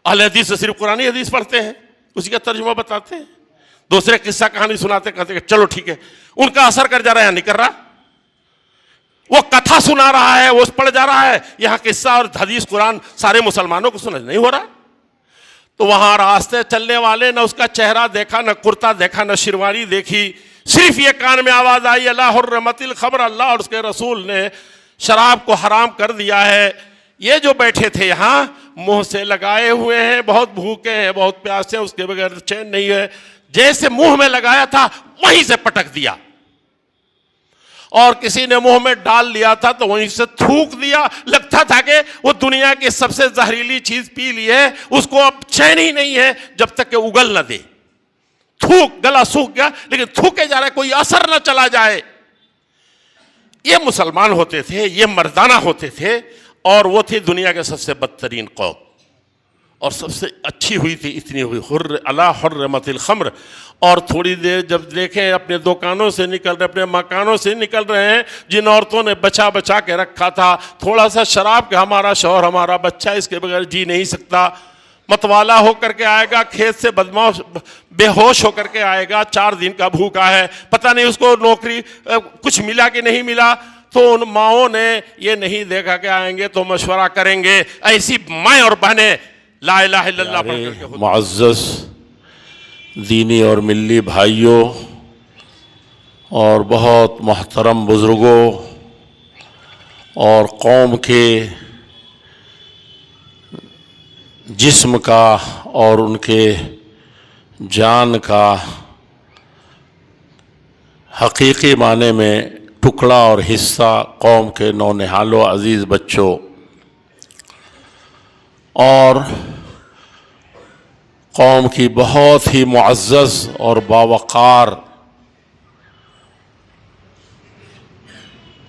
اہل حدیث سے صرف قرآن حدیث پڑھتے ہیں، اسی کا ترجمہ بتاتے ہیں، دوسرے قصہ کہانی سناتے کہتے کہ چلو ٹھیک ہے، ان کا اثر کر جا رہا ہے یا نہیں کر رہا؟ وہ کتھا سنا رہا ہے، وہ پڑھ جا رہا ہے، یہاں قصہ اور حدیث قرآن سارے مسلمانوں کو سنا نہیں ہو رہا؟ تو وہاں راستے چلنے والے نہ اس کا چہرہ دیکھا، نہ کرتا دیکھا، نہ شرواری دیکھی، صرف یہ کان میں آواز آئی اللہ حرمت الخمر، اللہ اور اس کے رسول نے شراب کو حرام کر دیا ہے۔ یہ جو بیٹھے تھے یہاں منہ سے لگائے ہوئے ہیں، بہت بھوکے ہیں، بہت پیاسے ہیں، اس کے بغیر چین نہیں ہے، جیسے منہ میں لگایا تھا وہیں سے پٹک دیا، اور کسی نے منہ میں ڈال لیا تھا تو وہیں سے تھوک دیا، لگتا تھا کہ وہ دنیا کی سب سے زہریلی چیز پی لی ہے، اس کو اب چین ہی نہیں ہے جب تک کہ اگل نہ دے، تھوک، گلا سوکھ گیا لیکن تھوکے جا رہا ہے، کوئی اثر نہ چلا جائے۔ یہ مسلمان ہوتے تھے، یہ مردانہ ہوتے تھے، اور وہ تھی دنیا کے سب سے بدترین قوم، اور سب سے اچھی ہوئی تھی اتنی ہوئی اللہ حرمت الخمر۔ اور تھوڑی دیر جب دیکھیں اپنے دکانوں سے نکل رہے، اپنے مکانوں سے نکل رہے ہیں، جن عورتوں نے بچا بچا کے رکھا تھا تھوڑا سا شراب کہ ہمارا شوہر ہمارا بچہ اس کے بغیر جی نہیں سکتا، متوالا ہو کر کے آئے گا کھیت سے، بدماش بے ہوش ہو کر کے آئے گا، 4 دن کا بھوکا ہے، پتہ نہیں اس کو نوکری کچھ ملا کہ نہیں ملا، تو ان ماؤں نے یہ نہیں دیکھا کہ آئیں گے تو مشورہ کریں گے۔ ایسی مائیں اور بہنیں لا الہ الا اللہ پڑھ کر کے معزز دینی اور ملی بھائیوں اور بہت محترم بزرگوں اور قوم کے جسم کا اور ان کے جان کا حقیقی معنی میں ٹکڑا اور حصہ قوم کے نونہالوں عزیز بچوں، اور قوم کی بہت ہی معزز اور باوقار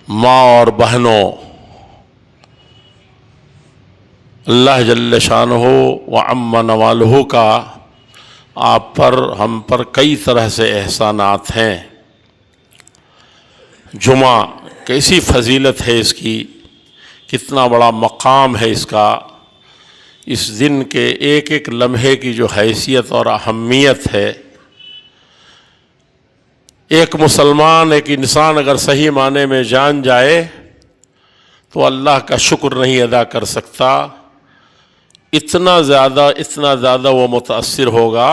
ماں اور بہنوں، اللہ جل شانہ وعم نوالہ کا آپ پر ہم پر کئی طرح سے احسانات ہیں۔ جمعہ کیسی فضیلت ہے اس کی، کتنا بڑا مقام ہے اس کا، اس دن کے ایک ایک لمحے کی جو حیثیت اور اہمیت ہے۔ ایک مسلمان، ایک انسان اگر صحیح معنی میں جان جائے تو اللہ کا شکر نہیں ادا کر سکتا، اتنا زیادہ وہ متاثر ہوگا۔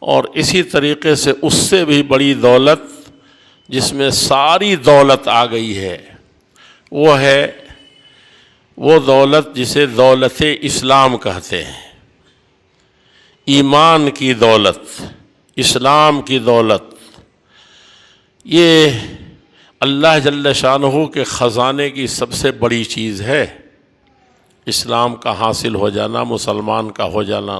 اور اسی طریقے سے اس سے بھی بڑی دولت جس میں ساری دولت آ گئی ہے، وہ دولت جسے دولت اسلام کہتے ہیں، ایمان کی دولت، اسلام کی دولت۔ یہ اللہ جل شانہ کے خزانے کی سب سے بڑی چیز ہے، اسلام کا حاصل ہو جانا، مسلمان کا ہو جانا۔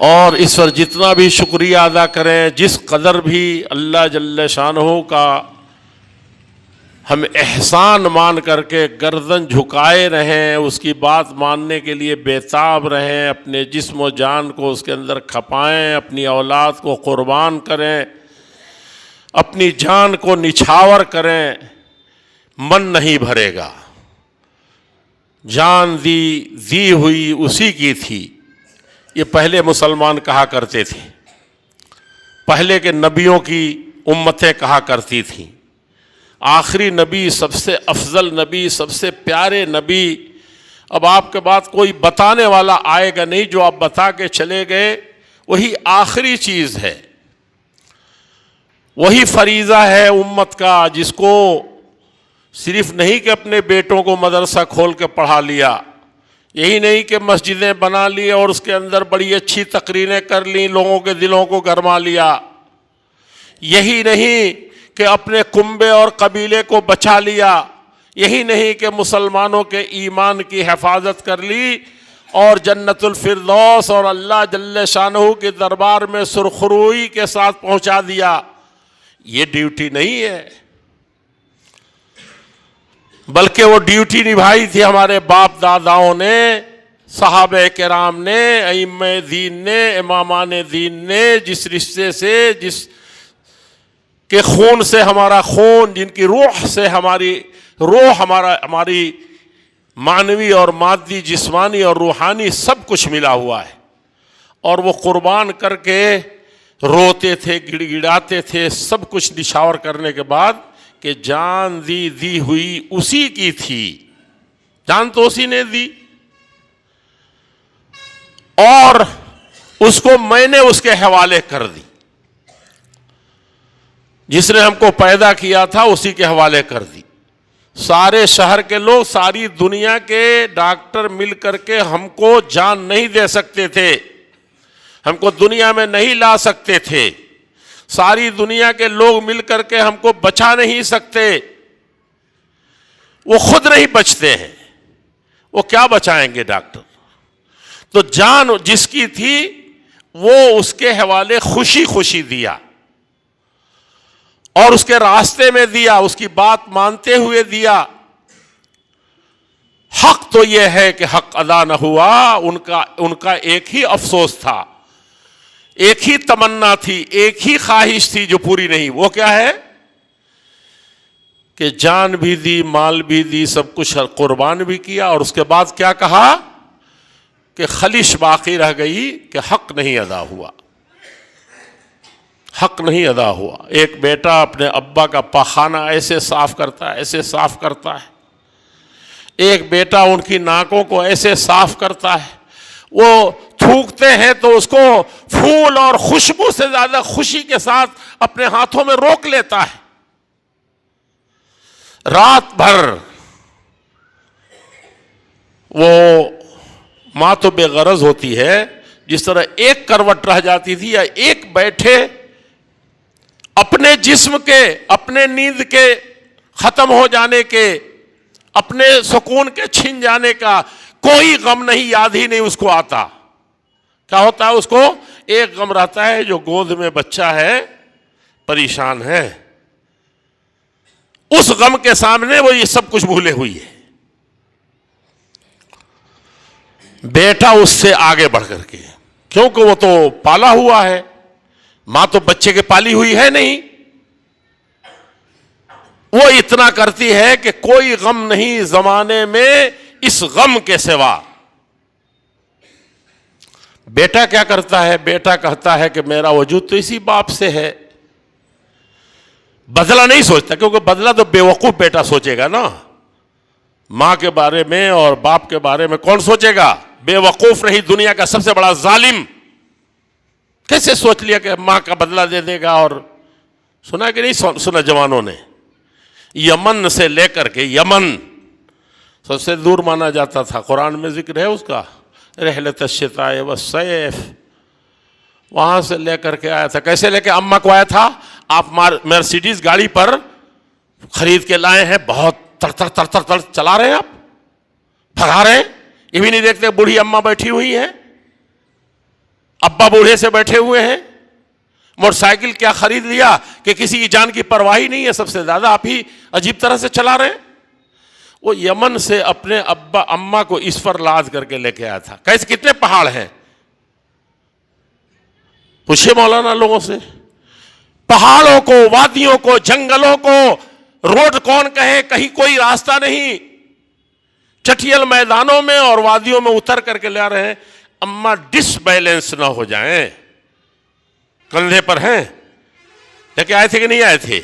اور اس پر جتنا بھی شکریہ ادا کریں، جس قدر بھی اللہ جل شانہ کا ہم احسان مان کر کے گردن جھکائے رہیں، اس کی بات ماننے کے لیے بیتاب رہیں، اپنے جسم و جان کو اس کے اندر کھپائیں، اپنی اولاد کو قربان کریں، اپنی جان کو نچھاور کریں، من نہیں بھرے گا۔ جان دی ہوئی اسی کی تھی، یہ پہلے مسلمان کہا کرتے تھے، پہلے کے نبیوں کی امتیں کہا کرتی تھیں۔ آخری نبی، سب سے افضل نبی، سب سے پیارے نبی، اب آپ کے بعد کوئی بتانے والا آئے گا نہیں، جو آپ بتا کے چلے گئے وہی آخری چیز ہے، وہی فریضہ ہے امت کا، جس کو صرف نہیں کہ اپنے بیٹوں کو مدرسہ کھول کے پڑھا لیا، یہی نہیں کہ مسجدیں بنا لی اور اس کے اندر بڑی اچھی تقریریں کر لیں، لوگوں کے دلوں کو گرما لیا، یہی نہیں کہ اپنے کنبے اور قبیلے کو بچا لیا، یہی نہیں کہ مسلمانوں کے ایمان کی حفاظت کر لی اور جنت الفردوس اور اللہ جل شانہ کے دربار میں سرخروئی کے ساتھ پہنچا دیا۔ یہ ڈیوٹی نہیں ہے، بلکہ وہ ڈیوٹی نبھائی تھی ہمارے باپ داداؤں نے، صحابہ کرام نے، ائمہ دین نے، امامان دین نے، جس رشتے سے، جس کے خون سے ہمارا خون، جن کی روح سے ہماری روح، ہماری معنوی اور مادی، جسمانی اور روحانی سب کچھ ملا ہوا ہے، اور وہ قربان کر کے روتے تھے، گڑ گڑاتے تھے، سب کچھ نشاور کرنے کے بعد کہ جان دی ہوئی اسی کی تھی، جان تو اسی نے دی، اور اس کو میں نے اس کے حوالے کر دی، جس نے ہم کو پیدا کیا تھا اسی کے حوالے کر دی۔ سارے شہر کے لوگ، ساری دنیا کے ڈاکٹر مل کر کے ہم کو جان نہیں دے سکتے تھے، ہم کو دنیا میں نہیں لا سکتے تھے، ساری دنیا کے لوگ مل کر کے ہم کو بچا نہیں سکتے، وہ خود نہیں بچتے ہیں، وہ کیا بچائیں گے ڈاکٹر؟ تو جان جس کی تھی وہ اس کے حوالے خوشی خوشی دیا، اور اس کے راستے میں دیا، اس کی بات مانتے ہوئے دیا۔ حق تو یہ ہے کہ حق ادا نہ ہوا، ان کا ایک ہی افسوس تھا، ایک ہی تمنا تھی، ایک ہی خواہش تھی جو پوری نہیں۔ وہ کیا ہے کہ جان بھی دی، مال بھی دی، سب کچھ قربان بھی کیا، اور اس کے بعد کیا کہا کہ خلش باقی رہ گئی کہ حق نہیں ادا ہوا، حق نہیں ادا ہوا۔ ایک بیٹا اپنے ابا کا پاخانہ ایسے صاف کرتا ہے، ایسے صاف کرتا ہے، ایک بیٹا ان کی ناکوں کو ایسے صاف کرتا ہے، وہ تھوکتے ہیں تو اس کو پھول اور خوشبو سے زیادہ خوشی کے ساتھ اپنے ہاتھوں میں روک لیتا ہے۔ رات بھر وہ ماں تو بے غرض ہوتی ہے، جس طرح ایک کروٹ رہ جاتی تھی یا ایک بیٹھے اپنے جسم کے، اپنے نیند کے ختم ہو جانے کے، اپنے سکون کے چھن جانے کا کوئی غم نہیں، یاد ہی نہیں اس کو آتا۔ کیا ہوتا ہے اس کو؟ ایک غم رہتا ہے جو گود میں بچہ ہے، پریشان ہے، اس غم کے سامنے وہ یہ سب کچھ بھولے ہوئی ہے۔ بیٹا اس سے آگے بڑھ کر کے، کیونکہ وہ تو پالا ہوا ہے، ماں تو بچے کے پالی ہوئی ہے نہیں، وہ اتنا کرتی ہے کہ کوئی غم نہیں زمانے میں اس غم کے سوا۔ بیٹا کیا کرتا ہے؟ بیٹا کہتا ہے کہ میرا وجود تو اسی باپ سے ہے، بدلہ نہیں سوچتا، کیونکہ بدلہ تو بے وقوف بیٹا سوچے گا نا، ماں کے بارے میں اور باپ کے بارے میں کون سوچے گا؟ بے وقوف نہیں، دنیا کا سب سے بڑا ظالم کیسے سوچ لیا کہ ماں کا بدلہ دے دے گا؟ اور سنا کہ نہیں سنا جوانوں نے، یمن سے لے کر کے، یمن سب سے دور مانا جاتا تھا، قرآن میں ذکر ہے اس کا، رحلت الشتاء والصیف، وہاں سے لے کر کے آیا تھا۔ کیسے لے کے اماں کو آیا تھا؟ آپ مرسیڈیز گاڑی پر خرید کے لائے ہیں، بہت تڑ تڑ تڑ تڑ تڑ چلا رہے ہیں، آپ بھگا رہے ہیں، یہ بھی نہیں دیکھتے بوڑھی اماں بیٹھی ہوئی ہیں، ابا بوڑھے سے بیٹھے ہوئے ہیں، موٹر سائیکل کیا خرید لیا کہ کسی کی جان کی پرواہی نہیں ہے، سب سے زیادہ آپ ہی عجیب طرح سے چلا رہے ہیں۔ وہ یمن سے اپنے ابا اماں کو اس پر لاد کر کے لے کے آیا تھا۔ کیسے؟ کتنے پہاڑ ہیں؟ پوچھے مولانا لوگوں سے، پہاڑوں کو، وادیوں کو، جنگلوں کو روڈ کون کہے؟ کہیں کوئی راستہ نہیں، چٹیل میدانوں میں اور وادیوں میں اتر کر کے لے آ رہے ہیں۔ اماں ڈس بیلنس نہ ہو جائیں، کندھے پر ہیں، لے کے آئے تھے کہ نہیں آئے تھے؟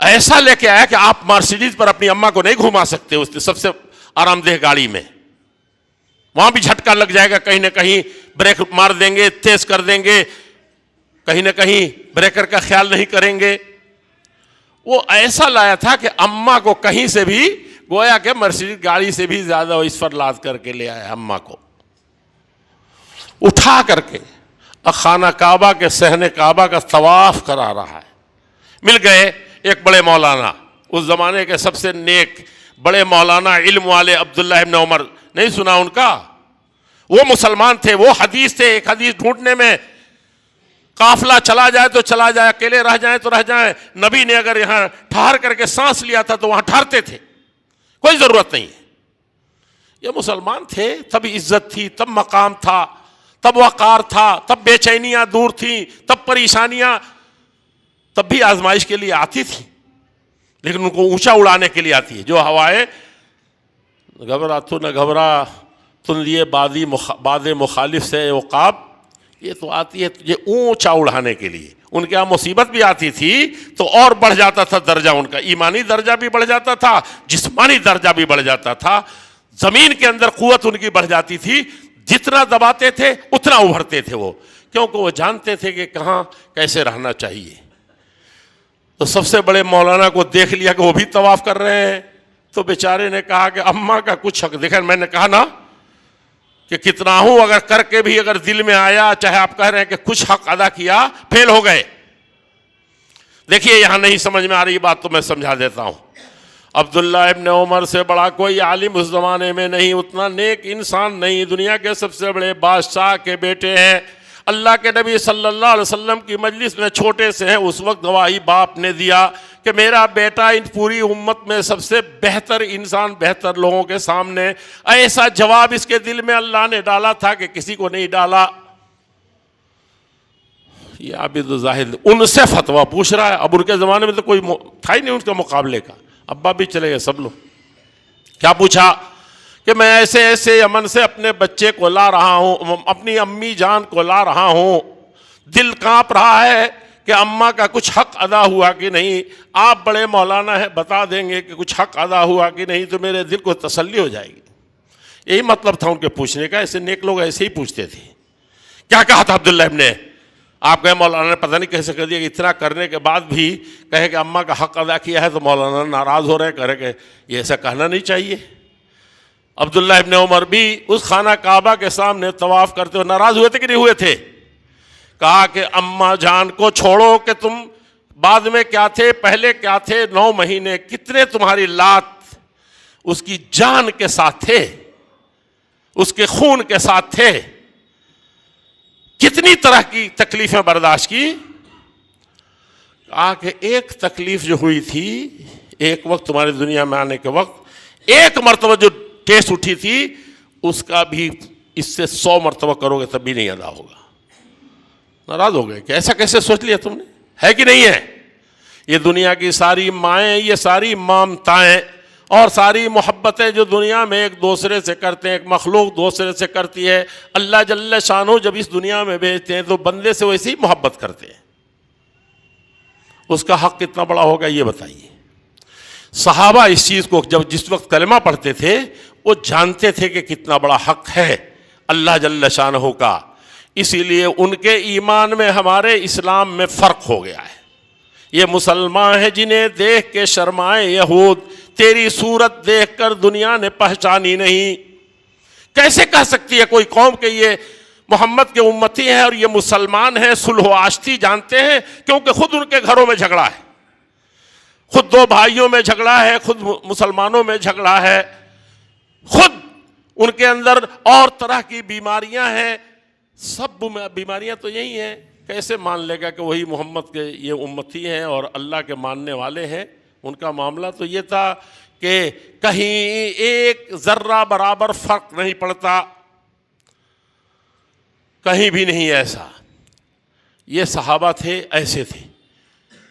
ایسا لے کے آیا کہ آپ مرسیڈیز پر اپنی اماں کو نہیں گھما سکتے اس سب سے آرام دہ گاڑی میں، وہاں بھی جھٹکا لگ جائے گا، کہیں نہ کہیں بریک مار دیں گے، تیز کر دیں گے، کہیں نہ کہیں بریکر کا خیال نہیں کریں گے۔ وہ ایسا لایا تھا کہ اماں کو کہیں سے بھی، گویا کہ مرسیڈیز گاڑی سے بھی زیادہ اس پر لاد کر کے لے آیا، اماں کو اٹھا کر کے خانہ کعبہ کے صحن کعبہ کا طواف کرا رہا ہے۔ مل گئے ایک بڑے مولانا، اس زمانے کے سب سے نیک بڑے مولانا، علم والے، عبداللہ ابن عمر، نہیں سنا ان کا؟ وہ مسلمان تھے، وہ حدیث تھے، ایک حدیث ڈھونڈنے میں قافلہ چلا جائے تو چلا جائے، اکیلے رہ جائیں تو رہ جائیں، نبی نے اگر یہاں ٹھہر کر کے سانس لیا تھا تو وہاں ٹھہرتے تھے، کوئی ضرورت نہیں ہے۔ یہ مسلمان تھے، تب عزت تھی، تب مقام تھا، تب وقار تھا، تب بے چینیاں دور تھیں، تب پریشانیاں تب بھی آزمائش کے لیے آتی تھی، لیکن ان کو اونچا اڑانے کے لیے آتی ہے۔ جو ہوائیں گھبرا تو نہ گھبرا تن لیے باد مخالف سے عقاب، یہ تو آتی ہے تجھے اونچا اڑانے کے لیے. ان کے یہاں مصیبت بھی آتی تھی تو اور بڑھ جاتا تھا درجہ، ان کا ایمانی درجہ بھی بڑھ جاتا تھا، جسمانی درجہ بھی بڑھ جاتا تھا، زمین کے اندر قوت ان کی بڑھ جاتی تھی. جتنا دباتے تھے اتنا ابھرتے تھے وہ، کیونکہ وہ جانتے تھے کہ کہاں کیسے رہنا چاہیے. تو سب سے بڑے مولانا کو دیکھ لیا کہ وہ بھی طواف کر رہے ہیں، تو بیچارے نے کہا کہ اماں کا کچھ حق. دیکھیں میں نے کہا نا کہ کتنا ہوں اگر کر کے بھی اگر دل میں آیا، چاہے آپ کہہ رہے ہیں کہ کچھ حق ادا کیا، فیل ہو گئے. دیکھیے یہاں نہیں سمجھ میں آ رہی بات تو میں سمجھا دیتا ہوں. عبداللہ ابن عمر سے بڑا کوئی عالم اس زمانے میں نہیں، اتنا نیک انسان نہیں، دنیا کے سب سے بڑے بادشاہ کے بیٹے ہیں. اللہ کے نبی صلی اللہ علیہ وسلم کی مجلس میں چھوٹے سے ہیں، اس وقت گواہی باپ نے دیا کہ میرا بیٹا ان پوری امت میں سب سے بہتر انسان، بہتر لوگوں کے سامنے. ایسا جواب اس کے دل میں اللہ نے ڈالا تھا کہ کسی کو نہیں ڈالا. یہ عابد زاہد ان سے فتویٰ پوچھ رہا ہے. اب ان کے زمانے میں تو کوئی تھا ہی نہیں ان کے مقابلے کا، ابا بھی چلے گئے سب لوگ. کیا پوچھا کہ میں ایسے ایسے یمن سے اپنے بچے کو لا رہا ہوں، اپنی امی جان کو لا رہا ہوں، دل کانپ رہا ہے کہ اماں کا کچھ حق ادا ہوا کہ نہیں. آپ بڑے مولانا ہیں، بتا دیں گے کہ کچھ حق ادا ہوا کہ نہیں تو میرے دل کو تسلی ہو جائے گی. یہی مطلب تھا ان کے پوچھنے کا. ایسے نیک لوگ ایسے ہی پوچھتے تھے. کیا کہا تھا عبداللہ ابن؟ آپ کہے مولانا نے پتہ نہیں کیسے کر دیا کہ اتنا کرنے کے بعد بھی کہے کہ اماں کا حق ادا کیا ہے، تو مولانا ناراض ہو رہے ہیں، کہہ رہے کہ یہ ایسا کہنا نہیں چاہیے. عبداللہ ابن عمر بھی اس خانہ کعبہ کے سامنے طواف کرتے ہوئے ناراض ہوئے تھے کہ نہیں ہوئے تھے؟ کہا کہ اماں جان کو چھوڑو کہ تم بعد میں کیا تھے، پہلے کیا تھے، 9 مہینے کتنے تمہاری لات اس کی جان کے ساتھ تھے، اس کے خون کے ساتھ تھے، کتنی طرح کی تکلیفیں برداشت کی. کہا کہ ایک تکلیف جو ہوئی تھی ایک وقت تمہاری دنیا میں آنے کے وقت، ایک مرتبہ جو ٹیس اٹھی تھی، اس کا بھی اس سے 100 مرتبہ کرو گے تب بھی نہیں ادا ہوگا. ناراض ہو گئے کہ ایسا کیسے سوچ لیا تم نے، ہے کہ نہیں ہے؟ یہ دنیا کی ساری مائیں، یہ ساری مامتائیں اور ساری محبتیں جو دنیا میں ایک دوسرے سے کرتے ہیں، ایک مخلوق دوسرے سے کرتی ہے، اللہ جل شانہ جب اس دنیا میں بھیجتے ہیں تو بندے سے ویسے ہی محبت کرتے ہیں. اس کا حق کتنا بڑا ہوگا یہ بتائیے. صحابہ اس چیز کو جس وقت کلمہ پڑھتے تھے وہ جانتے تھے کہ کتنا بڑا حق ہے اللہ جل شانہ کا. اسی لیے ان کے ایمان میں ہمارے اسلام میں فرق ہو گیا ہے. یہ مسلمان ہیں جنہیں دیکھ کے شرمائے یہود، تیری صورت دیکھ کر دنیا نے پہچانی نہیں. کیسے کہہ سکتی ہے کوئی قوم کہ یہ محمد کے امتی ہیں اور یہ مسلمان ہیں؟ صلح و آشتی جانتے ہیں، کیونکہ خود ان کے گھروں میں جھگڑا ہے، خود 2 بھائیوں میں جھگڑا ہے، خود مسلمانوں میں جھگڑا ہے، خود ان کے اندر اور طرح کی بیماریاں ہیں. سب بیماریاں تو یہی ہیں. کیسے مان لے گا کہ وہی محمد کے یہ امتی ہیں اور اللہ کے ماننے والے ہیں؟ ان کا معاملہ تو یہ تھا کہ کہیں ایک ذرہ برابر فرق نہیں پڑتا، کہیں بھی نہیں ایسا. یہ صحابہ تھے، ایسے تھے،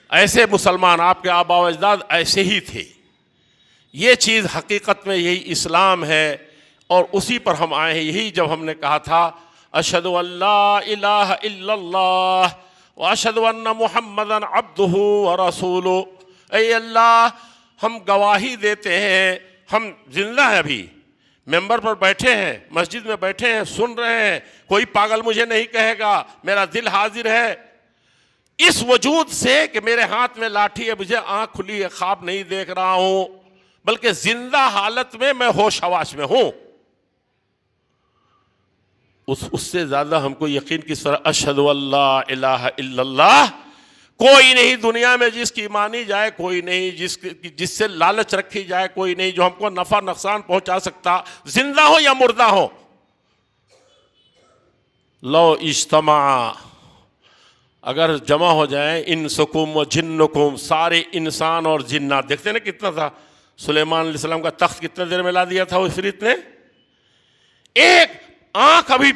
ایسے مسلمان، آپ کے آباء و اجداد ایسے ہی تھے. یہ چیز حقیقت میں یہی اسلام ہے اور اسی پر ہم آئے ہیں. یہی جب ہم نے کہا تھا اشہد ان لا الہ الا اللہ واشہد ان محمدًا عبدہ ورسولہ، اے اللہ ہم گواہی دیتے ہیں، ہم زندہ ہیں، ابھی ممبر پر بیٹھے ہیں، مسجد میں بیٹھے ہیں، سن رہے ہیں، کوئی پاگل مجھے نہیں کہے گا، میرا دل حاضر ہے اس وجود سے کہ میرے ہاتھ میں لاٹھی ہے، مجھے آنکھ کھلی ہے، خواب نہیں دیکھ رہا ہوں، بلکہ زندہ حالت میں میں ہوش حواس میں ہوں. اس سے زیادہ ہم کو یقین کس طرح اشہد ان لا الہ الا اللہ. کوئی نہیں دنیا میں جس کی مانی جائے، کوئی نہیں جس سے لالچ رکھی جائے، کوئی نہیں جو ہم کو نفع نقصان پہنچا سکتا، زندہ ہو یا مردہ ہو. لو اجتماع، اگر جمع ہو جائیں انسکم و جنکم، سارے انسان اور جنات. دیکھتے ہیں نا کتنا تھا، سلیمان علیہ السلام کا تخت کتنے دیر میں لا دیا تھا وہ عفریت نے. ایک آنکھ ابھی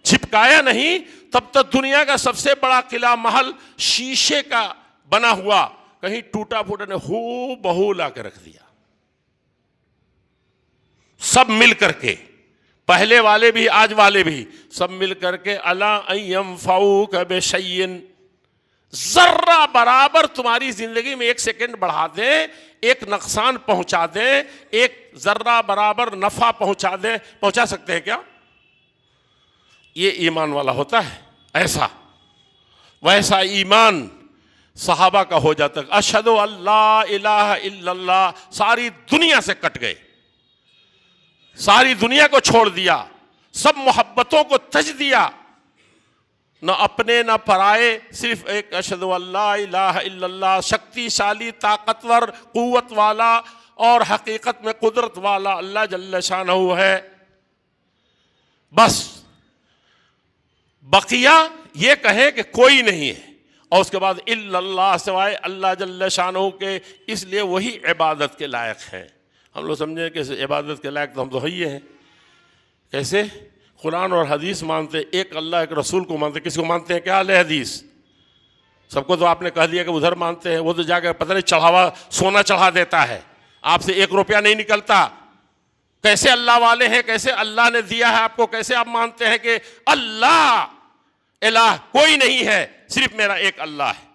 چھپکایا نہیں تب تک دنیا کا سب سے بڑا قلعہ محل شیشے کا بنا ہوا کہیں ٹوٹا پھوٹا نے ہو بہو لا کے رکھ دیا. سب مل کر کے، پہلے والے بھی آج والے بھی، سب مل کر کے الا ان ينفعوک بشیء، ذرہ برابر تمہاری زندگی میں 1 سیکنڈ بڑھا دیں، ایک نقصان پہنچا دیں، ایک ذرہ برابر نفع پہنچا دیں، پہنچا سکتے ہیں کیا؟ یہ ایمان والا ہوتا ہے ایسا، ویسا ایمان صحابہ کا ہو جاتا ہے۔ اشہد ان لا الہ الا اللہ، ساری دنیا سے کٹ گئے، ساری دنیا کو چھوڑ دیا، سب محبتوں کو تج دیا، نہ اپنے نہ پرائے، صرف ایک اشہد ان لا الہ الا اللہ، شکتی شالی، طاقتور، قوت والا اور حقیقت میں قدرت والا اللہ جل شانہ ہے، بس بقیہ یہ کہے کہ کوئی نہیں ہے، اور اس کے بعد الا اللہ، سوائے اللہ جل شانہ کے، اس لیے وہی عبادت کے لائق ہیں۔ ہم لوگ سمجھیں کہ عبادت کے لائق تو ہم تو ہی ہیں، کیسے؟ قرآن اور حدیث مانتے، ایک اللہ ایک رسول کو مانتے، کسی کو مانتے ہیں کیا؟ اہل حدیث سب کو تو آپ نے کہہ دیا کہ ادھر مانتے ہیں، وہ تو جا کے پتہ نہیں چڑھاوا سونا چڑھا دیتا ہے، آپ سے 1 روپیہ نہیں نکلتا۔ کیسے اللہ والے ہیں؟ کیسے اللہ نے دیا ہے آپ کو؟ کیسے آپ مانتے ہیں کہ اللہ الہ کوئی نہیں ہے، صرف میرا ایک اللہ ہے؟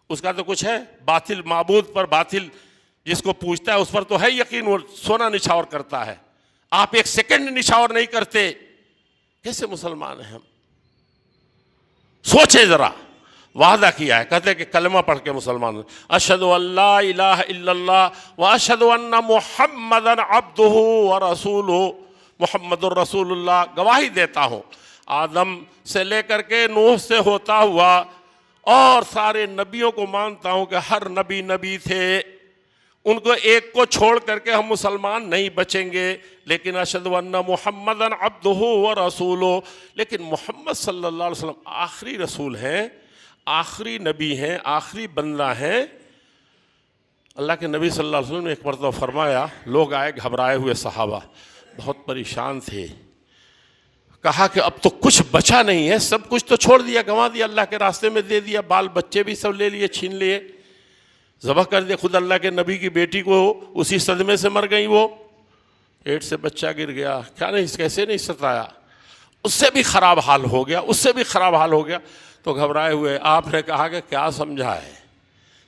اس کا تو کچھ ہے، باطل معبود پر، باطل جس کو پوچھتا ہے اس پر تو ہے یقین، وہ سونا نچھاور کرتا ہے، آپ 1 سیکنڈ نچھاور نہیں کرتے، کیسے مسلمان ہیں ہم؟ سوچیں ذرا، وعدہ کیا ہے، کہتے ہیں کہ کلمہ پڑھ کے مسلمان، اشہد ان لا الہ الا اللہ واشہد ان محمدا عبدہ ورسولہ، محمد الرسول اللہ، گواہی دیتا ہوں آدم سے لے کر کے نوح سے ہوتا ہوا اور سارے نبیوں کو مانتا ہوں کہ ہر نبی نبی تھے، ان کو ایک کو چھوڑ کر کے ہم مسلمان نہیں بچیں گے، لیکن اشہد ان محمدا عبدہ ورسولہ، لیکن محمد صلی اللہ علیہ وسلم آخری رسول ہیں، آخری نبی ہیں، آخری بندہ ہیں۔ اللہ کے نبی صلی اللہ علیہ وسلم نے ایک مرتبہ فرمایا، لوگ آئے گھبرائے ہوئے صحابہ، بہت پریشان تھے، کہا کہ اب تو کچھ بچا نہیں ہے، سب کچھ تو چھوڑ دیا، گنوا دیا، اللہ کے راستے میں دے دیا، بال بچے بھی سب لے لیے، چھین لیے، ذبح کر دیا، خود اللہ کے نبی کی بیٹی کو اسی صدمے سے مر گئی، وہ پیٹ سے بچہ گر گیا، کیا نہیں، کیسے نہیں ستایا، اس سے بھی خراب حال ہو گیا، اس سے بھی خراب حال ہو گیا، تو گھبرائے ہوئے آپ نے کہا کہ کیا سمجھا ہے،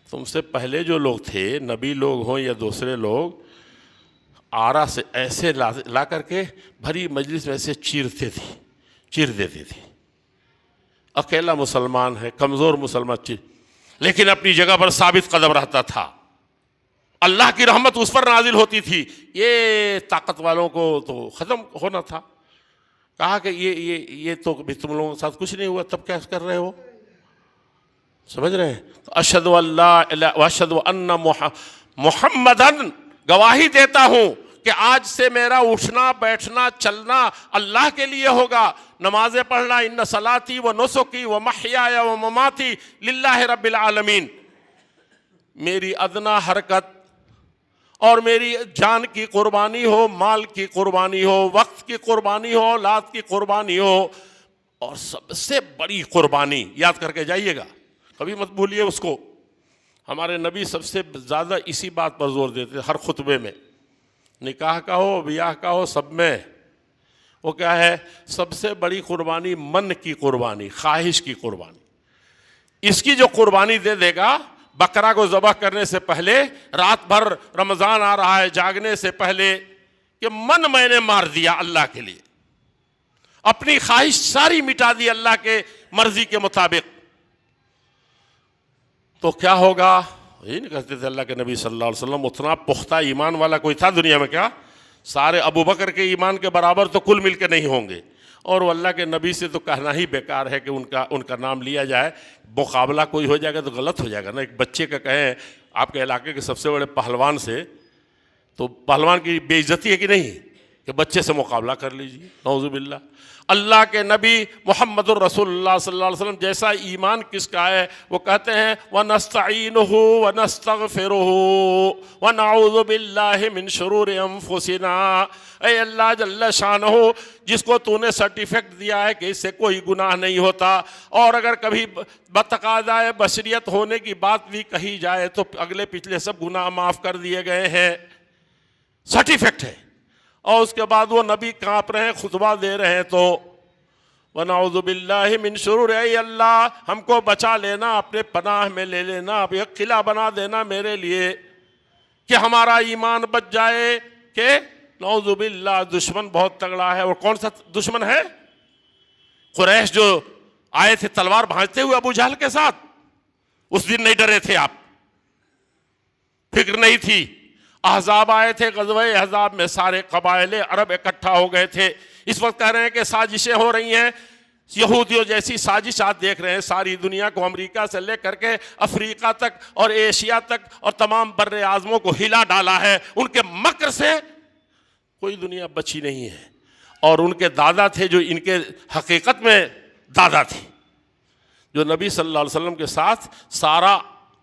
تم سے پہلے جو لوگ تھے، نبی لوگ ہوں یا دوسرے لوگ، آرا سے ایسے لا کر کے بھری مجلس میں ایسے چیر دیتے تھے، اکیلا مسلمان ہے، کمزور مسلمان، لیکن اپنی جگہ پر ثابت قدم رہتا تھا، اللہ کی رحمت اس پر نازل ہوتی تھی، یہ طاقت والوں کو تو ختم ہونا تھا۔ کہا کہ یہ تو تم لوگوں کے ساتھ کچھ نہیں ہوا، تب کیا کر رہے ہو؟ سمجھ رہے ہیں؟ اشہد ان لا الہ واشہد ان محمدن، گواہی دیتا ہوں کہ آج سے میرا اٹھنا بیٹھنا چلنا اللہ کے لیے ہوگا، نمازیں پڑھنا، ان صلاتی و نسکی و محیای و مماتی للہ رب العالمین، میری ادنا حرکت اور میری جان کی قربانی ہو، مال کی قربانی ہو، وقت کی قربانی ہو، اولاد کی قربانی ہو، اور سب سے بڑی قربانی یاد کر کے جائیے گا، کبھی مت بھولیے اس کو، ہمارے نبی سب سے زیادہ اسی بات پر زور دیتے ہر خطبے میں، نکاح کا ہو، بیاہ کا ہو، سب میں، وہ کیا ہے؟ سب سے بڑی قربانی من کی قربانی، خواہش کی قربانی، اس کی جو قربانی دے دے گا، بکرا کو ذبح کرنے سے پہلے، رات بھر رمضان آ رہا ہے جاگنے سے پہلے، کہ من میں نے مار دیا اللہ کے لیے، اپنی خواہش ساری مٹا دی اللہ کے مرضی کے مطابق، تو کیا ہوگا؟ یہ نہیں کہتے تھے اللہ کے نبی صلی اللہ علیہ وسلم اتنا پختہ ایمان والا کوئی تھا دنیا میں کیا؟ سارے ابو بکر کے ایمان کے برابر تو کل مل کے نہیں ہوں گے، اور وہ اللہ کے نبی سے تو کہنا ہی بیکار ہے کہ ان کا نام لیا جائے، مقابلہ کوئی ہو جائے گا تو غلط ہو جائے گا نا، ایک بچے کا کہیں آپ کے علاقے کے سب سے بڑے پہلوان سے، تو پہلوان کی بے عزتی ہے کہ نہیں کہ بچے سے مقابلہ کر لیجیے، نعوذ باللہ۔ اللہ کے نبی محمد الرسول اللہ صلی اللہ علیہ وسلم جیسا ایمان کس کا ہے؟ وہ کہتے ہیں وَنَسْتَعِينُهُ وَنَسْتَغْفِرُهُ وَنَعُوذُ بِاللَّهِ مِن شُرُورِ أَنفُسِنَا، اے اللہ جل شانہ جس کو تو نے سرٹیفکیٹ دیا ہے کہ اس سے کوئی گناہ نہیں ہوتا، اور اگر کبھی بتقاضائے بشریت ہونے کی بات بھی کہی جائے تو اگلے پچھلے سب گناہ معاف کر دیے گئے ہیں، سرٹیفکیٹ ہے، اور اس کے بعد وہ نبی کانپ رہے ہیں، خطبہ دے رہے ہیں، تو وَنَعُوذُ بِاللَّهِ مِن شُرُورِ، اے اللہ ہم کو بچا لینا، اپنے پناہ میں لے لینا، اب ایک قلعہ بنا دینا میرے لیے کہ ہمارا ایمان بچ جائے کہ نعوذ باللہ دشمن بہت تگڑا ہے۔ اور کون سا دشمن ہے؟ قریش جو آئے تھے تلوار بھانجتے ہوئے ابو جہل کے ساتھ، اس دن نہیں ڈرے تھے آپ، فکر نہیں تھی۔ احزاب آئے تھے، غزوہ احزاب میں سارے قبائل عرب اکٹھا ہو گئے تھے۔ اس وقت کہہ رہے ہیں کہ سازشیں ہو رہی ہیں، یہودیوں جیسی سازش آپ دیکھ رہے ہیں ساری دنیا کو، امریکہ سے لے کر کے افریقہ تک اور ایشیا تک اور تمام بر اعظموں کو ہلا ڈالا ہے۔ ان کے مکر سے کوئی دنیا بچی نہیں ہے۔ اور ان کے دادا تھے جو ان کے حقیقت میں دادا تھے، جو نبی صلی اللہ علیہ وسلم کے ساتھ سارا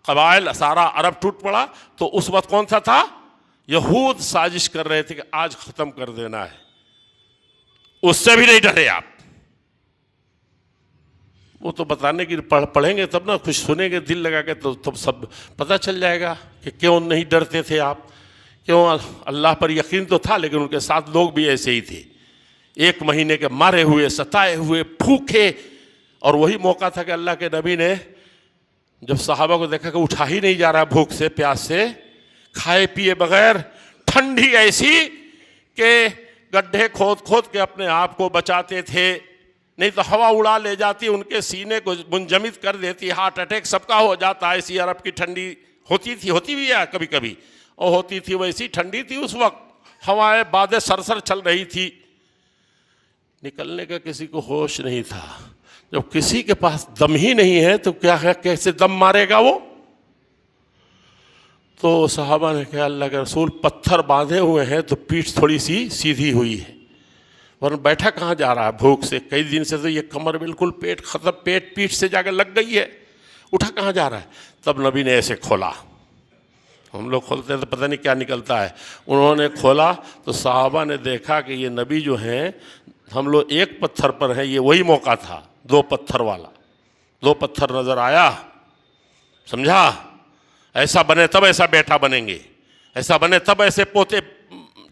قبائل، سارا عرب ٹوٹ پڑا، تو اس وقت کون سا تھا؟ یہود سازش کر رہے تھے کہ آج ختم کر دینا ہے۔ اس سے بھی نہیں ڈرے آپ۔ وہ تو بتانے کی پڑھیں گے تب نا، کچھ سنیں گے دل لگا کے تو تب سب پتہ چل جائے گا کہ کیوں نہیں ڈرتے تھے آپ، کیوں اللہ پر یقین تو تھا لیکن ان کے ساتھ لوگ بھی ایسے ہی تھے، 1 مہینے کے مارے ہوئے، ستائے ہوئے، بھوکے۔ اور وہی موقع تھا کہ اللہ کے نبی نے جب صحابہ کو دیکھا کہ اٹھا ہی نہیں جا رہا بھوک سے پیاس سے، کھائے پیے بغیر، ٹھنڈی ایسی کہ گڈھے کھود کھود کے اپنے آپ کو بچاتے تھے، نہیں تو ہوا اڑا لے جاتی، ان کے سینے کو منجمد کر دیتی، ہارٹ اٹیک سب کا ہو جاتا۔ ایسی عرب کی ٹھنڈی ہوتی تھی، ہوتی بھی ہے کبھی کبھی، اور ہوتی تھی ویسی ٹھنڈی تھی اس وقت، ہوائیں بادیں سرسر چل رہی تھی، نکلنے کا کسی کو ہوش نہیں تھا۔ جب کسی کے پاس دم ہی نہیں ہے تو کیا ہے، کیسے دم مارے گا وہ؟ تو صحابہ نے کہا اللہ کے رسول پتھر باندھے ہوئے ہیں تو پیٹھ تھوڑی سی سیدھی ہوئی ہے، ورنہ بیٹھا کہاں جا رہا ہے بھوک سے، کئی دن سے تو یہ کمر بالکل پیٹ ختم، پیٹھ سے جا کے لگ گئی ہے، اٹھا کہاں جا رہا ہے؟ تب نبی نے ایسے کھولا، ہم لوگ کھولتے ہیں تو پتہ نہیں کیا نکلتا ہے، انہوں نے کھولا تو صحابہ نے دیکھا کہ یہ نبی جو ہیں، ہم لوگ 1 پتھر پر ہیں، یہ وہی موقع تھا 2 پتھر والا، 2 پتھر نظر آیا، سمجھا؟ ایسا بنے تب ایسا بیٹا بنیں گے، ایسا بنے تب ایسے پوتے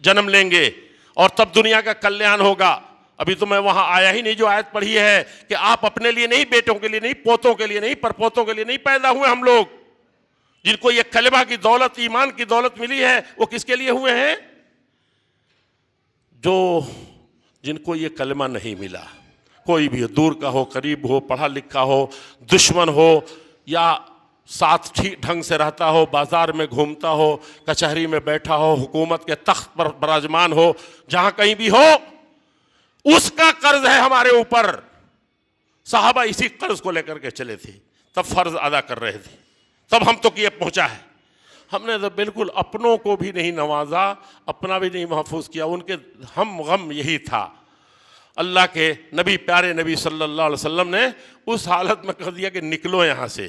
جنم لیں گے، اور تب دنیا کا کلیان ہوگا۔ ابھی تو میں وہاں آیا ہی نہیں جو آیت پڑھی ہے کہ آپ اپنے لیے نہیں، بیٹوں کے لیے نہیں، پوتوں کے لیے نہیں، پرپوتوں کے لیے نہیں پیدا ہوئے ہم لوگ، جن کو یہ کلمہ کی دولت، ایمان کی دولت ملی ہے، وہ کس کے لیے ہوئے ہیں؟ جن کو یہ کلمہ نہیں ملا، کوئی بھی ہو، دور کا ہو، قریب ہو، پڑھا لکھا ہو، دشمن ہو، یا ساتھ ٹھیک ڈھنگ سے رہتا ہو، بازار میں گھومتا ہو، کچہری میں بیٹھا ہو، حکومت کے تخت پر براجمان ہو، جہاں کہیں بھی ہو، اس کا قرض ہے ہمارے اوپر۔ صحابہ اسی قرض کو لے کر کے چلے تھے، تب فرض ادا کر رہے تھے، تب ہم تو یہ پہنچا ہے۔ ہم نے تو بالکل اپنوں کو بھی نہیں نوازا، اپنا بھی نہیں محفوظ کیا، ان کے ہم غم یہی تھا۔ اللہ کے نبی، پیارے نبی صلی اللہ علیہ وسلم نے اس حالت میں کہہ دیا کہ نکلو یہاں سے،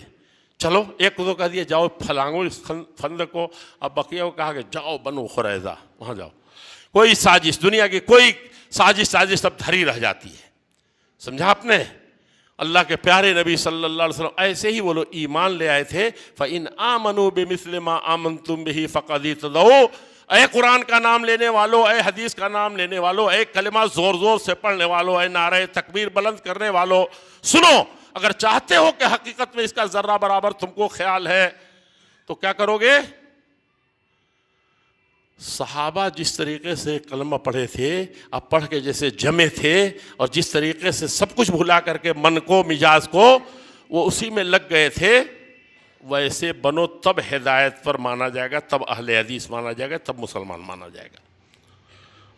چلو، ایک کو تو کہہ دیا جاؤ پھلانگو اس خندق کو، اب بقیہ کو کہا کہ جاؤ بنو قریظہ، وہاں جاؤ۔ کوئی سازش، دنیا کی کوئی سازش سب دھری رہ جاتی ہے، سمجھا آپ نے؟ اللہ کے پیارے نبی صلی اللہ علیہ وسلم ایسے ہی وہ لوگ ایمان لے آئے تھے۔ فَإِنْ آمَنُوا بِمِثْلِ مَا آمَنْتُمْ بِهِ فَقَدِ اهْتَدَوْا، اے قرآن کا نام لینے والو، اے حدیث کا نام لینے والو، اے کلمہ زور زور سے پڑھنے والو، اے نعرہ تکبیر بلند کرنے والو، سنو، اگر چاہتے ہو کہ حقیقت میں اس کا ذرہ برابر تم کو خیال ہے تو کیا کرو گے؟ صحابہ جس طریقے سے کلمہ پڑھے تھے، اب پڑھ کے جیسے جمے تھے، اور جس طریقے سے سب کچھ بھلا کر کے من کو، مزاج کو، وہ اسی میں لگ گئے تھے، ویسے بنو تب ہدایت پر مانا جائے گا، تب اہل حدیث مانا جائے گا، تب مسلمان مانا جائے گا۔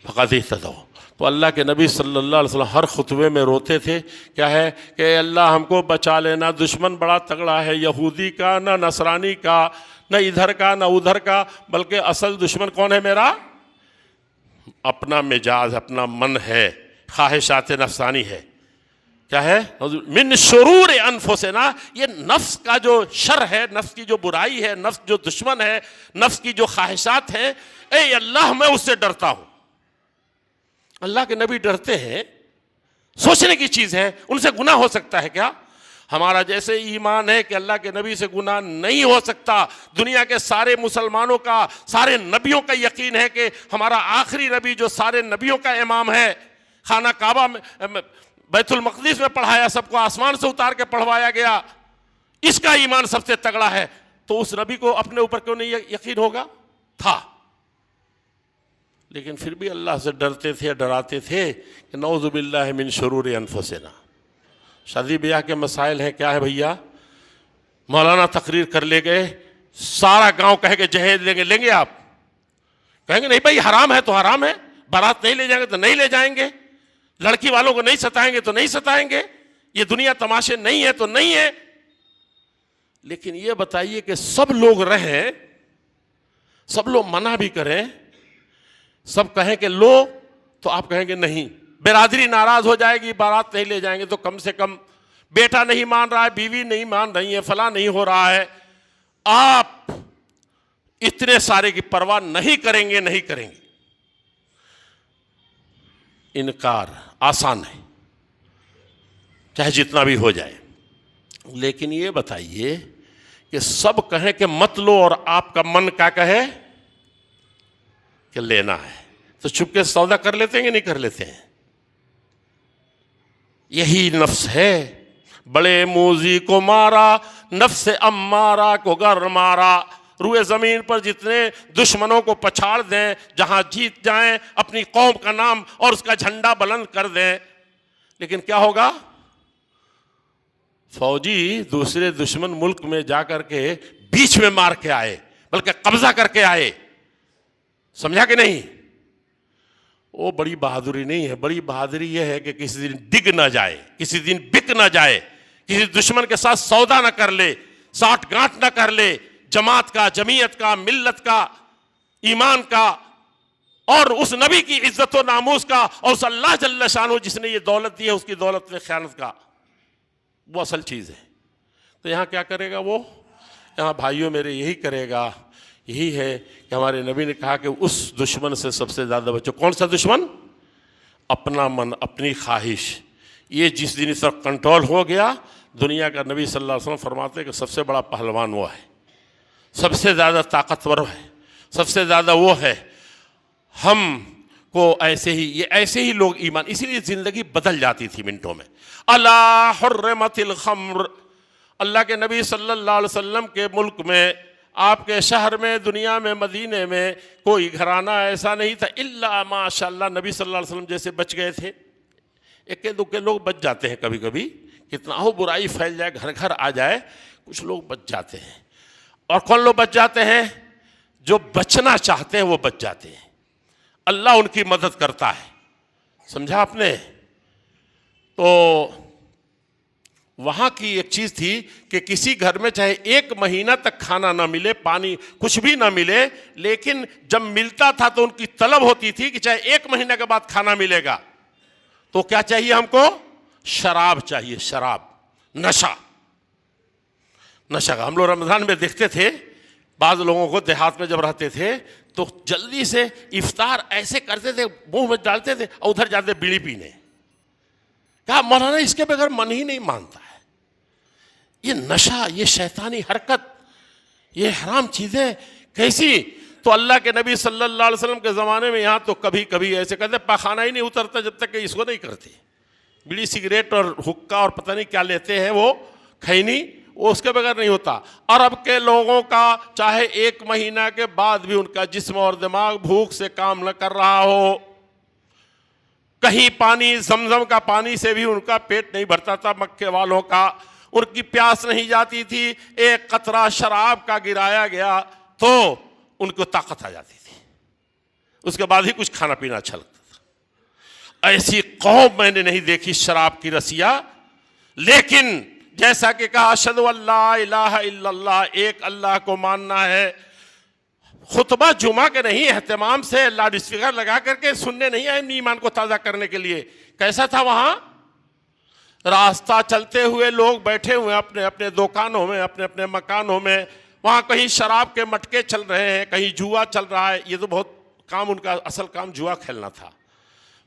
فقط اہتدوا۔ تو اللہ کے نبی صلی اللہ علیہ وسلم ہر خطبے میں روتے تھے، کیا ہے کہ اے اللہ ہم کو بچا لینا، دشمن بڑا تگڑا ہے، یہودی کا، نہ نصرانی کا، نہ ادھر کا نہ ادھر کا، بلکہ اصل دشمن کون ہے میرا؟ اپنا مزاج، اپنا من ہے، خواہشات نفسانی ہے۔ کیا ہے؟ من شرور انفسنا، یہ نفس کا جو شر ہے، نفس کی جو برائی ہے، نفس جو دشمن ہے، نفس کی جو خواہشات ہیں، اے اللہ میں اس سے ڈرتا ہوں۔ اللہ کے نبی ڈرتے ہیں، سوچنے کی چیز ہے، ان سے گناہ ہو سکتا ہے کیا؟ ہمارا جیسے ایمان ہے کہ اللہ کے نبی سے گناہ نہیں ہو سکتا، دنیا کے سارے مسلمانوں کا، سارے نبیوں کا یقین ہے کہ ہمارا آخری نبی جو سارے نبیوں کا امام ہے، خانہ کعبہ میں بیت المقدس میں پڑھایا، سب کو آسمان سے اتار کے پڑھوایا گیا، اس کا ایمان سب سے تگڑا ہے، تو اس نبی کو اپنے اوپر کیوں نہیں یقین ہوگا؟ تھا، لیکن پھر بھی اللہ سے ڈرتے تھے، ڈراتے تھے کہ نعوذ باللہ من شرور انفسنا۔ شادی بیاہ کے مسائل ہیں، کیا ہے بھیا؟ مولانا تقریر کر لے گئے، سارا گاؤں کہے کہ جہیز لیں گے آپ؟ کہیں گے نہیں بھائی حرام ہے تو حرام ہے، بارات نہیں لے جائیں گے تو نہیں لے جائیں گے، لڑکی والوں کو نہیں ستائیں گے تو نہیں ستائیں گے، یہ دنیا تماشے نہیں ہے تو نہیں ہے۔ لیکن یہ بتائیے کہ سب لوگ رہیں، سب لوگ منع بھی کریں، سب کہیں کہ لو، تو آپ کہیں گے نہیں، برادری ناراض ہو جائے گی، بارات نہیں لے جائیں گے، تو کم سے کم بیٹا نہیں مان رہا ہے، بیوی نہیں مان رہی ہے، فلاں نہیں ہو رہا ہے، آپ اتنے سارے کی پرواہ نہیں کریں گے، نہیں کریں گے۔ انکار آسان ہے، چاہے جتنا بھی ہو جائے، لیکن یہ بتائیے کہ سب کہیں کہ مت لو اور آپ کا من کیا کہے کہ لینا ہے، تو چپ کے سودا کر لیتے ہیں کہ نہیں کر لیتے ہیں؟ یہی نفس ہے، بڑے موذی کو مارا، نفس امارہ کو گر مارا۔ روئے زمین پر جتنے دشمنوں کو پچھاڑ دیں، جہاں جیت جائیں، اپنی قوم کا نام اور اس کا جھنڈا بلند کر دیں، لیکن کیا ہوگا؟ فوجی دوسرے دشمن ملک میں جا کر کے بیچ میں مار کے آئے، بلکہ قبضہ کر کے آئے، سمجھا کہ نہیں؟ وہ بڑی بہادری نہیں ہے، بڑی بہادری یہ ہے کہ کسی دن ڈگ نہ جائے، کسی دن بک نہ جائے، کسی دشمن کے ساتھ سودا نہ کر لے، ساٹھ گانٹھ نہ کر لے، جماعت کا، جمعیت کا، ملت کا، ایمان کا، اور اس نبی کی عزت و ناموس کا، اور اس اللہ جل شانہ جس نے یہ دولت دی ہے اس کی دولت میں خیانت کا، وہ اصل چیز ہے۔ تو یہاں کیا کرے گا وہ؟ یہاں بھائیوں میرے یہی کرے گا، یہی ہے کہ ہمارے نبی نے کہا کہ اس دشمن سے سب سے زیادہ بچو۔ کون سا دشمن؟ اپنا من، اپنی خواہش۔ یہ جس دن اس طرح کنٹرول ہو گیا، دنیا کا نبی صلی اللہ علیہ وسلم فرماتے ہیں کہ سب سے بڑا پہلوان وہ ہے، سب سے زیادہ طاقتور ہے، سب سے زیادہ وہ ہے۔ ہم کو ایسے ہی، یہ ایسے ہی لوگ ایمان، اسی لیے زندگی بدل جاتی تھی منٹوں میں۔ الا حرمت الخمر، اللہ کے نبی صلی اللہ علیہ وسلم کے ملک میں، آپ کے شہر میں، دنیا میں، مدینے میں کوئی گھرانہ ایسا نہیں تھا الا ماشاء اللہ نبی صلی اللہ علیہ وسلم جیسے بچ گئے تھے۔ ایک دکے لوگ بچ جاتے ہیں کبھی کبھی، کتنا ہو برائی پھیل جائے، گھر گھر آ جائے، کچھ لوگ بچ جاتے ہیں۔ اور کون لوگ بچ جاتے ہیں؟ جو بچنا چاہتے ہیں وہ بچ جاتے ہیں، اللہ ان کی مدد کرتا ہے، سمجھا آپ نے؟ تو وہاں کی ایک چیز تھی کہ کسی گھر میں چاہے 1 مہینہ تک کھانا نہ ملے، پانی کچھ بھی نہ ملے، لیکن جب ملتا تھا تو ان کی طلب ہوتی تھی کہ چاہے 1 مہینہ کے بعد کھانا ملے گا، تو کیا چاہیے ہم کو؟ شراب چاہیے، شراب، نشہ۔ ہم لوگ رمضان میں دیکھتے تھے بعض لوگوں کو، دیہات میں جب رہتے تھے تو جلدی سے افطار ایسے کرتے تھے، منہ میں ڈالتے تھے اور ادھر جاتے بیڑی پینے۔ کہا مولانا اس کے بغیر من ہی نہیں مانتا ہے، یہ نشہ، یہ شیطانی حرکت، یہ حرام چیزیں کیسی؟ تو اللہ کے نبی صلی اللہ علیہ وسلم کے زمانے میں یہاں تو کبھی کبھی ایسے کہتے پاخانہ ہی نہیں اترتا جب تک کہ اس کو نہیں کرتے۔ بیڑی سگریٹ اور حقہ اور پتہ نہیں کیا لیتے ہیں وہ، کھینی، وہ اس کے بغیر نہیں ہوتا۔ عرب کے لوگوں کا چاہے 1 مہینہ کے بعد بھی ان کا جسم اور دماغ بھوک سے کام نہ کر رہا ہو، کہیں پانی زمزم کا پانی سے بھی ان کا پیٹ نہیں بھرتا تھا، مکے والوں کا، ان کی پیاس نہیں جاتی تھی، ایک قطرہ شراب کا گرایا گیا تو ان کو طاقت آ جاتی تھی، اس کے بعد ہی کچھ کھانا پینا اچھا لگتا تھا۔ ایسی قوم میں نے نہیں دیکھی شراب کی رسیا۔ لیکن جیسا کہ کہا اشہد ان لا الہ الا اللہ، ایک اللہ کو ماننا ہے۔ خطبہ جمعہ کے نہیں، اہتمام سے لاؤڈ اسپیکر لگا کر کے سننے نہیں آئے ایمان کو تازہ کرنے کے لیے۔ کیسا تھا وہاں؟ راستہ چلتے ہوئے لوگ بیٹھے ہوئے اپنے اپنے دکانوں میں، اپنے اپنے مکانوں میں، وہاں کہیں شراب کے مٹکے چل رہے ہیں، کہیں جوا چل رہا ہے۔ یہ تو بہت کام، ان کا اصل کام جوا کھیلنا تھا۔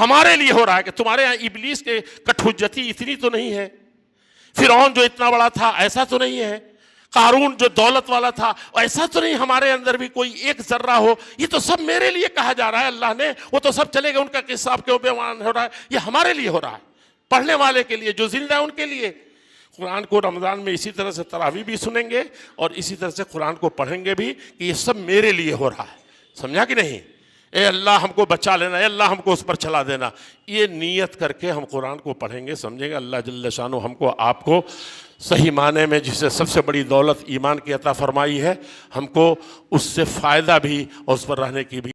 ہمارے لیے ہو رہا ہے کہ تمہارے یہاں ابلیس کے کٹھوجتی اتنی تو نہیں ہے، فرعون جو اتنا بڑا تھا ایسا تو نہیں ہے، قارون جو دولت والا تھا ایسا تو نہیں ہمارے اندر بھی کوئی ایک ذرہ ہو، یہ تو سب میرے لیے کہا جا رہا ہے اللہ نے، وہ تو سب چلے گئے، ان کا قصہ آپ کے بیان ہو رہا ہے، یہ ہمارے لیے ہو رہا ہے، پڑھنے والے کے لیے، جو زندہ ہے ان کے لیے۔ قرآن کو رمضان میں اسی طرح سے تراویح بھی سنیں گے اور اسی طرح سے قرآن کو پڑھیں گے بھی کہ یہ سب میرے لیے ہو رہا ہے، سمجھا کہ نہیں؟ اے اللہ ہم کو بچا لینا، اے اللہ ہم کو اس پر چلا دینا، یہ نیت کر کے ہم قرآن کو پڑھیں گے، سمجھیں گے۔ اللہ جل شانہ ہم کو آپ کو صحیح معنی میں جسے سب سے بڑی دولت ایمان کی عطا فرمائی ہے، ہم کو اس سے فائدہ بھی اور اس پر رہنے کی بھی